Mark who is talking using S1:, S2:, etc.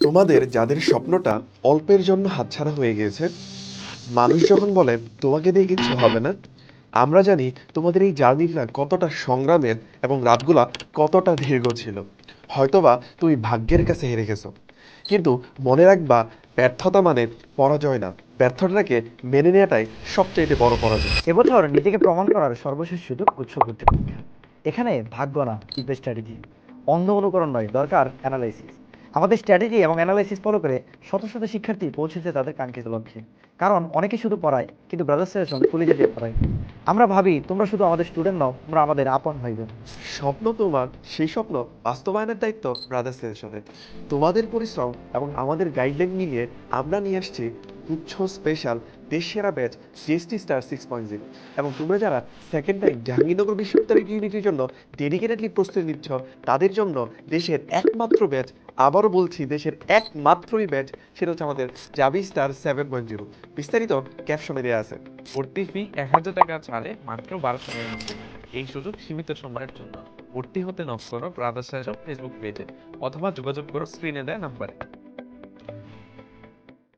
S1: তোমাদের যাদের স্বপ্নটা অল্পের জন্য হাতছাড়া হয়ে গিয়েছে, মানুষ যখন বলে তোমাকে দিয়ে কিছু হবে না, আমরা জানি তোমাদের এই জার্নিটা কতটা সংগ্রামের এবং রাতগুলা কতটা দীর্ঘ ছিল। হয়তোবা তুমি ভাগ্যের কাছে হেরে গেছো, কিন্তু মনে রাখবা, ব্যর্থতা মানে পরাজয় না, ব্যর্থতাকে মেনে নেওয়াটাই সবচেয়ে বড় পরাজয়।
S2: এবছর নিজেকে প্রমাণ করার সর্বশেষ সুযোগ উৎসবটি পরীক্ষা। এখানে ভাগ্য না, কিন্তু স্ট্র্যাটেজি। অন্ধ অনুকরণ নয়, দরকার অ্যানালাইসিস। আমাদের স্ট্র্যাটেজি এবং অ্যানালাইসিস ফলো করে শত শত শিক্ষার্থী পৌঁছেছে তাদের কাঙ্ক্ষিত লক্ষ্যে। কারণ অনেকে শুধু পড়ায়, কিন্তু ব্রাদার্সের সঙ্গে কলিজা দিয়ে পড়ায়। আমরা ভাবি তোমরা শুধু আমাদের স্টুডেন্ট নও, তোমরা আমাদের আপন ভাই বোন।
S1: স্বপ্ন তোমার, সেই স্বপ্ন বাস্তবায়নের দায়িত্ব ব্রাদার্সের সাথে। তোমাদের পরিশ্রম এবং আমাদের গাইডলাইন নিয়ে আমরা নিয়ে আসছি গুচ্ছ স্পেশাল দেশ সেরা ব্যাচ সিএসটি স্টার 6.0। এবং তোমরা যারা সেকেন্ড টাইম জাহাঙ্গীরনগর বিশ্ববিদ্যালয় ইউনিটির জন্য ডেডিকেটেডলি প্রস্তুতি নিচ্ছ, তাদের জন্য দেশের একমাত্র ব্যাচ, আবারও বলছি দেশের একমাত্রই ব্যাচ, সেটা হচ্ছে আমাদের জাবি স্টার 7.0। বিস্তারিত ক্যাপশনে দেওয়া আছে।
S3: ভর্তি ফি 1,000 টাকা ছাড়ে মাত্র 1,299। এই সুযোগ সীমিত সময়ের জন্য। ভর্তি হতে নক করো ব্রাদার্স ফেসবুক পেজে অথবা যোগাযোগ করো স্ক্রিনে দেয় নাম্বারে।